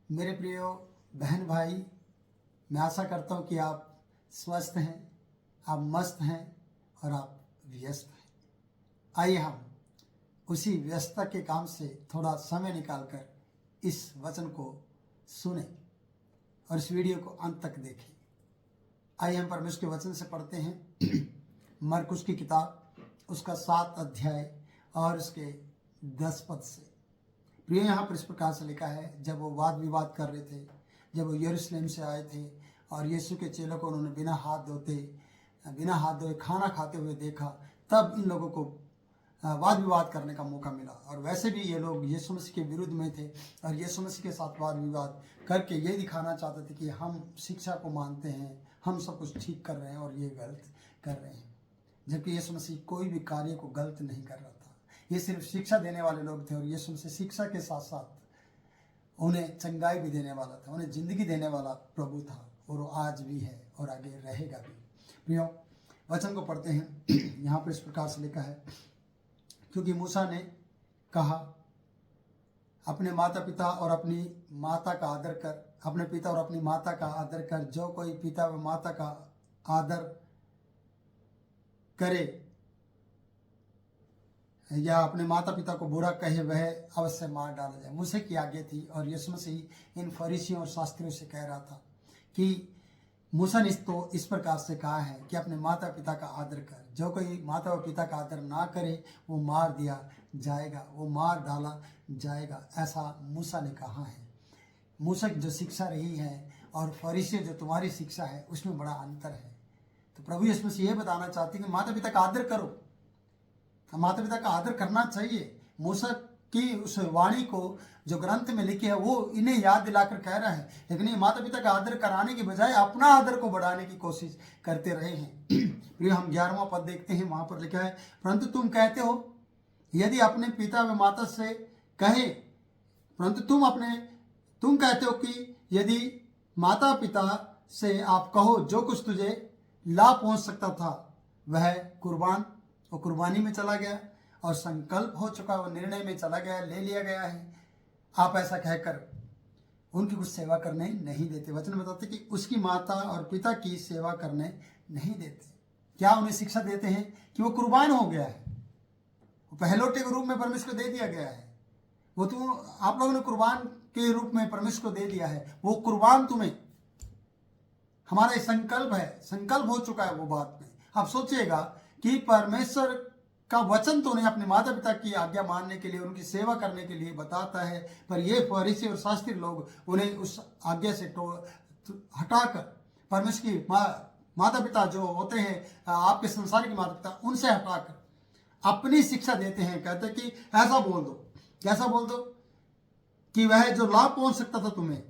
मेरे प्रिय बहन भाई, मैं आशा करता हूँ कि आप स्वस्थ हैं, आप मस्त हैं और आप व्यस्त हैं। आइए हम उसी व्यस्तता के काम से थोड़ा समय निकालकर इस वचन को सुने और इस वीडियो को अंत तक देखें। आइए हम परमेश्वर के वचन से पढ़ते हैं मरकुस की किताब, उसका 7 अध्याय और उसके 10 पद से। प्रिय, यहाँ पर इस प्रकार से लिखा है, जब वो वाद विवाद कर रहे थे, जब वो यरूशलेम से आए थे और यीशु के चेलों को उन्होंने बिना हाथ धोए खाना खाते हुए देखा, तब इन लोगों को वाद विवाद करने का मौका मिला। और वैसे भी ये लोग यीशु मसीह के विरुद्ध में थे और यीशु मसीह के साथ वाद विवाद करके ये दिखाना चाहते थे कि हम शिक्षा को मानते हैं, हम सब कुछ ठीक कर रहे हैं और ये गलत कर रहे हैं। जबकि यीशु मसीह कोई भी कार्य को गलत नहीं कर रहा था। ये सिर्फ शिक्षा देने वाले लोग थे और यीशु मसीह शिक्षा के साथ साथ उन्हें चंगाई भी देने वाला था, उन्हें जिंदगी देने वाला प्रभु था और वो आज भी है और आगे रहेगा भी। प्रियो, वचन को पढ़ते हैं। यहाँ पर इस प्रकार से लिखा है, क्योंकि मूसा ने कहा, अपने माता पिता और अपनी माता का आदर कर, अपने पिता और अपनी माता का आदर कर। जो कोई पिता व माता का आदर करे या अपने माता पिता को बुरा कहे, वह अवश्य मार डाला जाए। मूसा की आज्ञा थी और यीशु मसीह इन फरीसियों और शास्त्रियों से कह रहा था कि मूसा ने तो इस प्रकार से कहा है कि अपने माता पिता का आदर कर। जो कोई माता व पिता का आदर ना करे वो मार दिया जाएगा, वो मार डाला जाएगा, ऐसा मूसा ने कहा है। मूसा की जो शिक्षा रही है और फरीसी जो तुम्हारी शिक्षा है, उसमें बड़ा अंतर है। तो प्रभु यीशु मसीह ये बताना चाहते हैं कि माता पिता का आदर करो, माता पिता का आदर करना चाहिए। मूसा की उस वाणी को जो ग्रंथ में लिखी है वो इन्हें याद दिलाकर कह रहा है, लेकिन ये माता पिता का आदर कराने के बजाय अपना आदर को बढ़ाने की कोशिश करते रहे हैं। फिर हम 11वां पद देखते हैं, वहां पर लिखा है, परंतु तुम कहते हो यदि अपने पिता व माता से कहे, परंतु तुम कहते हो कि यदि माता पिता से आप कहो जो कुछ तुझे लाभ पहुंच सकता था वह कुर्बानी में चला गया और संकल्प हो चुका, वो निर्णय में चला गया, ले लिया गया है। आप ऐसा कहकर उनकी कुछ सेवा करने नहीं देते। वचन बताते कि उसकी माता और पिता की सेवा करने नहीं देते। क्या उन्हें शिक्षा देते हैं कि वो कुर्बान हो गया है, वो पहलौठे के रूप में परमेश्वर को दे दिया गया है, वो आप लोगों ने कुर्बान के रूप में परमेश्वर को दे दिया है, वो कुर्बान तुम्हें, हमारा संकल्प है, संकल्प हो चुका है वो बात में। आप सोचिएगा कि परमेश्वर का वचन तो उन्हें अपने माता पिता की आज्ञा मानने के लिए, उनकी सेवा करने के लिए बताता है, पर ये फरीसी और शास्त्री लोग उन्हें उस आज्ञा से हटाकर परमेश्वर की माता पिता जो होते हैं, आपके संसार के माता पिता, उनसे हटाकर अपनी शिक्षा देते हैं। कहते हैं कि ऐसा बोल दो, कैसा बोल दो कि वह जो लाभ पहुंच सकता था तुम्हें,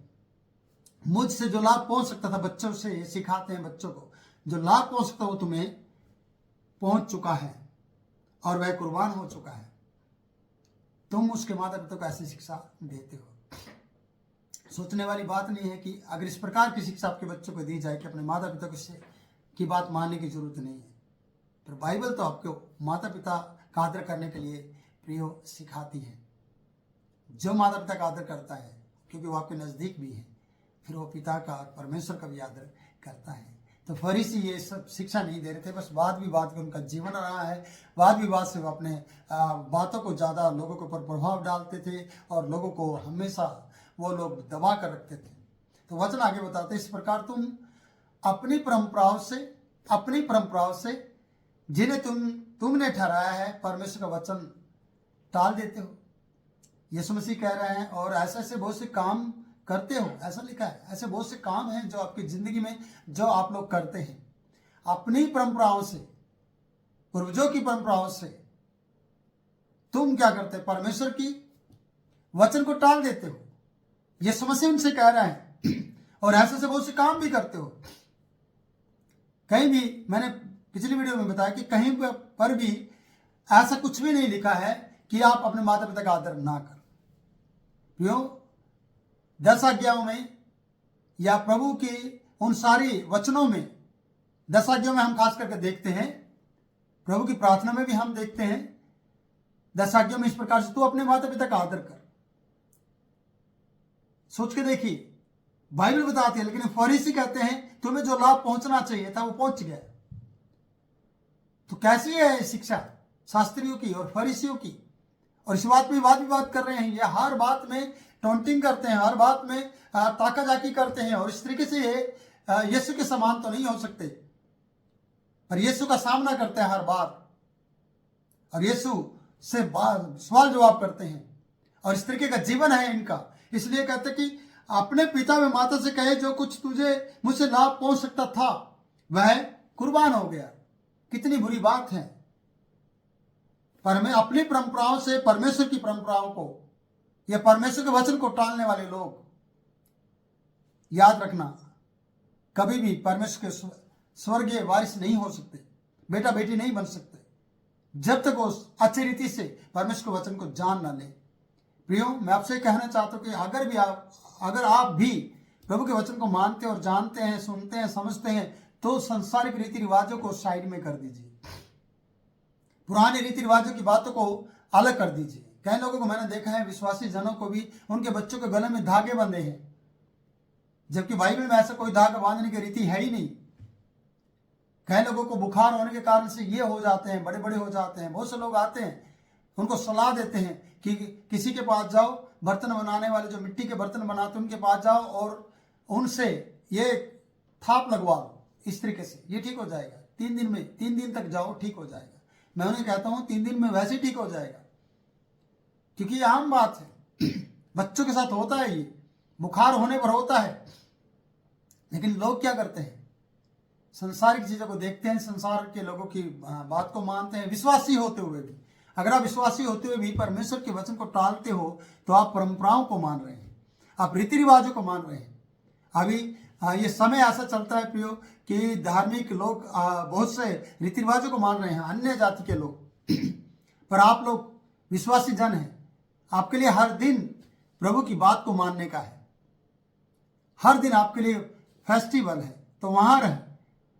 मुझसे जो लाभ पहुंच सकता था, बच्चों से सिखाते हैं, बच्चों को जो लाभ पहुंच सकता वो तुम्हें पहुंच चुका है और वह कुर्बान हो चुका है। तुम उसके माता पिता को ऐसी शिक्षा देते हो। सोचने वाली बात नहीं है कि अगर इस प्रकार की शिक्षा आपके बच्चों को दी जाए कि अपने माता पिता की बात मानने की जरूरत नहीं है, पर बाइबल तो आपको माता पिता का आदर करने के लिए प्रियो सिखाती है। जो माता पिता का आदर करता है, क्योंकि वो आपके नज़दीक भी है, फिर वो पिता का और परमेश्वर का भी आदर करता है। तो फरीसी ये सब शिक्षा नहीं दे रहे थे, बस वाद विवाद का उनका जीवन रहा है। वाद विवाद से वो अपने बातों को ज़्यादा लोगों के ऊपर प्रभाव डालते थे और लोगों को हमेशा वो लोग दबा कर रखते थे। तो वचन आगे बताते, इस प्रकार तुम अपनी परंपराओं से जिन्हें तुमने ठहराया है, परमेश्वर का वचन टाल देते हो। यीशु मसीह कह रहे हैं, और ऐसे बहुत से काम करते हो, ऐसा लिखा है। ऐसे बहुत से काम हैं जो आपकी जिंदगी में जो आप लोग करते हैं, अपनी परंपराओं से, पूर्वजों की परंपराओं से तुम क्या करते हो, परमेश्वर की वचन को टाल देते हो। ये समस्या उनसे कह रहा है, और ऐसे बहुत से काम भी करते हो। कहीं भी, मैंने पिछली वीडियो में बताया कि कहीं पर भी ऐसा कुछ भी नहीं लिखा है कि आप अपने माता पिता का आदर ना करो। क्यों? 10 आज्ञाओं में या प्रभु की उन सारी वचनों में, 10 आज्ञाओं में हम खास करके देखते हैं, प्रभु की प्रार्थना में भी हम देखते हैं 10 आज्ञाओं में इस प्रकार से, तू अपने माता पिता का आदर कर। सोच के देखिए, बाइबल बताती है, लेकिन फरीसी कहते हैं तुम्हें जो लाभ पहुंचना चाहिए था वो पहुंच गया। तो कैसी है शिक्षा शास्त्रियों की और फरीसियों की? और इस बात में वाद विवाद कर रहे हैं, ये हर बात में टॉन्टिंग करते हैं, हर बात में ताकाजाकी करते हैं, और इस तरीके से ये यीशु के समान तो नहीं हो सकते, पर यीशु का सामना करते हैं हर बार, और यीशु से सवाल जवाब करते हैं, और इस तरीके का जीवन है इनका। इसलिए कहते कि अपने पिता व माता से कहे जो कुछ तुझे मुझसे लाभ पहुंच सकता था वह कुर्बान हो गया। कितनी बुरी बात है। पर मैं अपनी परंपराओं से परमेश्वर की परंपराओं को या परमेश्वर के वचन को टालने वाले लोग, याद रखना, कभी भी परमेश्वर के स्वर्गीय वारिस नहीं हो सकते, बेटा बेटी नहीं बन सकते, जब तक वो अच्छी रीति से परमेश्वर के वचन को जान ना ले। प्रियो, मैं आपसे कहना चाहता हूं कि अगर आप भी प्रभु के वचन को मानते और जानते हैं, सुनते हैं, समझते हैं, तो संसारिक रीति रिवाजों को साइड में कर दीजिए, पुराने रीति रिवाजों की बातों को अलग कर दीजिए। कई लोगों को मैंने देखा है, विश्वासी जनों को भी उनके बच्चों के गले में धागे बंधे हैं, जबकि बाइबल में ऐसा कोई धागा बांधने की रीति है ही नहीं। कई लोगों को बुखार होने के कारण से ये हो जाते हैं, बड़े बड़े हो जाते हैं। बहुत से लोग आते हैं, उनको सलाह देते हैं कि किसी के पास जाओ, बर्तन बनाने वाले जो मिट्टी के बर्तन बनाते हैं उनके पास जाओ और उनसे ये थाप लगवा लो, इस तरीके से ये ठीक हो जाएगा। 3 दिन तक जाओ, ठीक हो जाएगा। मैं उन्हें कहता हूं 3 दिन में वैसे ठीक हो जाएगा, क्योंकि ये आम बात है, बच्चों के साथ होता है, ये बुखार होने पर होता है। लेकिन लोग क्या करते हैं, संसारिक चीजों को देखते हैं, संसार के लोगों की बात को मानते हैं, विश्वासी होते हुए भी। अगर आप विश्वासी होते हुए भी परमेश्वर के वचन को टालते हो तो आप परंपराओं को मान रहे हैं, आप रीति रिवाजों को मान रहे हैं। अभी ये समय ऐसा चलता है प्रियो कि धार्मिक लोग बहुत से रीति रिवाजों को मान रहे हैं, अन्य जाति के लोग, पर आप लोग विश्वासी जन हैं, आपके लिए हर दिन प्रभु की बात को मानने का है। हर दिन आपके लिए फेस्टिवल है, तो वहां रहे,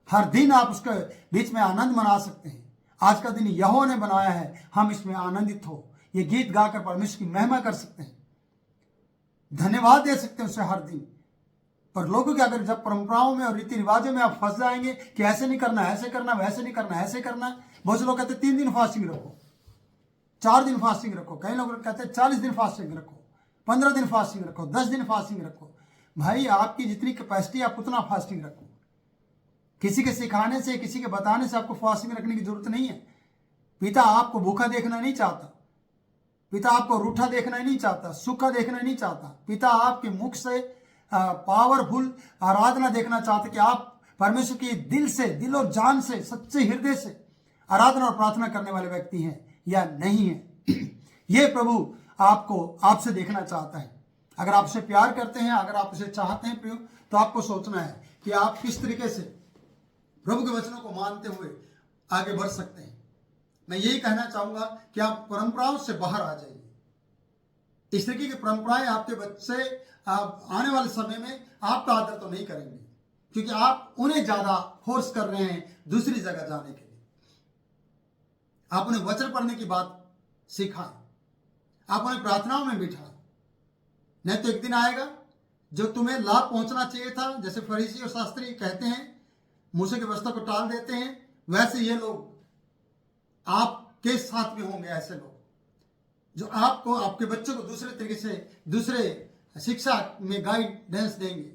हर दिन आप उसके बीच में आनंद मना सकते हैं। आज का दिन यहोवा ने बनाया है, हम इसमें आनंदित हो, ये गीत गाकर परमेश्वर की महिमा कर सकते हैं, धन्यवाद दे सकते हैं उसे हर दिन। पर लोगों के अगर जब परंपराओं में और रीति रिवाजों में आप फंस जाएंगे कि ऐसे नहीं करना, ऐसे करना, वैसे नहीं करना, ऐसे करना। बहुत से लोग कहते हैं 3 दिन फास्टिंग रखो, 4 दिन फास्टिंग रखो, कई लोग कहते हैं 40 दिन फास्टिंग रखो, 15 दिन फास्टिंग रखो, 10 दिन फास्टिंग रखो। भाई, आपकी जितनी कैपेसिटी आप उतना फास्टिंग रखो। किसी के सिखाने से, किसी के बताने से आपको फास्टिंग रखने की जरूरत नहीं है। पिता आपको भूखा देखना नहीं चाहता, पिता आपको रूठा देखना ही नहीं चाहता, सूखा देखना नहीं चाहता। पिता आपके मुख से पावरफुल आराधना देखना चाहते कि आप परमेश्वर की दिल से, दिल और जान से, सच्चे हृदय से आराधना और प्रार्थना करने वाले व्यक्ति हैं या नहीं है। ये प्रभु आपसे देखना चाहता है। अगर आप उसे प्यार करते हैं, अगर आप उसे चाहते हैं प्रियो, तो आपको सोचना है कि आप किस तरीके से प्रभु के वचनों को मानते हुए आगे बढ़ सकते हैं। मैं यही कहना चाहूंगा कि आप परंपराओं से बाहर आ जाइए। इस तरीके की परंपराएं आपके बच्चे आने वाले समय में आपका आदर तो नहीं करेंगे, क्योंकि आप उन्हें ज्यादा फोर्स कर रहे हैं दूसरी जगह जाने के लिए। आप उन्हें वचन पढ़ने की बात सिखाएं, आप उन्हें प्रार्थनाओं में बिठाएं। नहीं तो एक दिन आएगा जो तुम्हें लाभ पहुंचना चाहिए था, जैसे फरीसी और शास्त्री कहते हैं, मूसे की व्यवस्था को टाल देते हैं, वैसे ये लोग आपके साथ भी होंगे। ऐसे लोग जो आपको, आपके बच्चों को दूसरे तरीके से, दूसरे शिक्षा में गाइडेंस देंगे,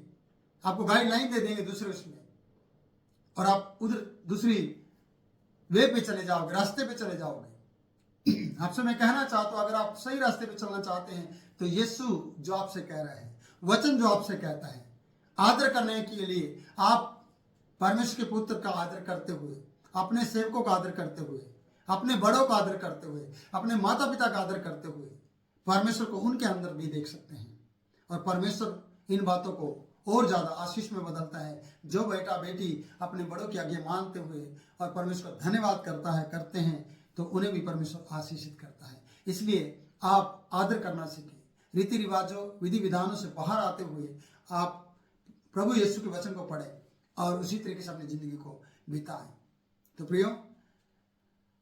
आपको गाइडलाइन दे देंगे दूसरे उसमें, और आप उधर दूसरी वे पे चले जाओगे, रास्ते पे चले जाओगे। आपसे मैं कहना चाहता हूं, अगर आप सही रास्ते पे चलना चाहते हैं तो यीशु जो आपसे कह रहा है, वचन जो आपसे कहता है, आदर करने के लिए आप परमेश्वर के पुत्र का आदर करते हुए, अपने सेवकों का आदर करते हुए, अपने बड़ों का आदर करते हुए, अपने माता पिता का आदर करते हुए परमेश्वर को उनके अंदर भी देख सकते हैं। और परमेश्वर इन बातों को और ज्यादा आशीष में बदलता है। जो बेटा बेटी अपने बड़ों की आज्ञा मानते हुए और परमेश्वर का धन्यवाद करते हैं, तो उन्हें भी परमेश्वर आशीषित करता है। इसलिए आप आदर करना सीखें, रीति रिवाजों, विधि विधानों से बाहर आते हुए आप प्रभु यीशु के वचन को पढ़ें और उसी तरीके से अपनी जिंदगी को बिताएं। तो प्रियो,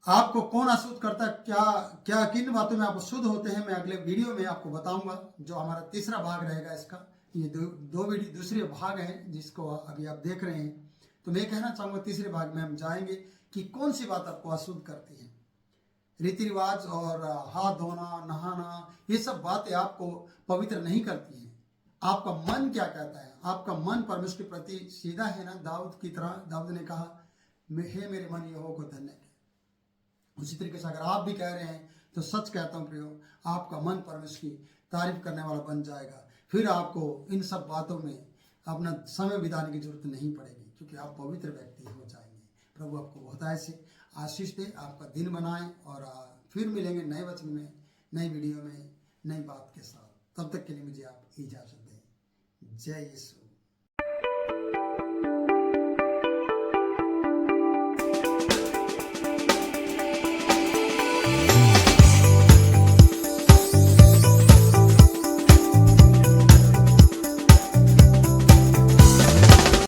आपको कौन अशुद्ध करता है, क्या क्या किन बातों में आप शुद्ध होते हैं, मैं अगले वीडियो में आपको बताऊंगा, जो हमारा तीसरा भाग रहेगा इसका। ये दो वीडियो दूसरे भाग हैं जिसको अभी आप देख रहे हैं। तो मैं कहना चाहूंगा तीसरे भाग में हम जाएंगे कि कौन सी बात आपको अशुद्ध करती है। रीति रिवाज और हाथ धोना, नहाना, ये सब बातें आपको पवित्र नहीं करती हैं। आपका मन क्या कहता है, आपका मन परमेश्वर के प्रति सीधा है ना। दाऊद की तरह दाऊद ने कहा, हे मेरे मन यहोवा को धन्य है। उसी तरीके से अगर आप भी कह रहे हैं तो सच कहता हूं प्रियो, आपका मन परमेश्वर की तारीफ करने वाला बन जाएगा। फिर आपको इन सब बातों में अपना समय बिताने की जरूरत नहीं पड़ेगी, क्योंकि आप पवित्र व्यक्ति हो जाएंगे। प्रभु आपको बहुत ऐसे आशीष दे, आपका दिन बनाए, और फिर मिलेंगे नए वचन में, नई वीडियो में, नई बात के साथ। तब तक के लिए मुझे आप इजाजत दें। जय यीशु।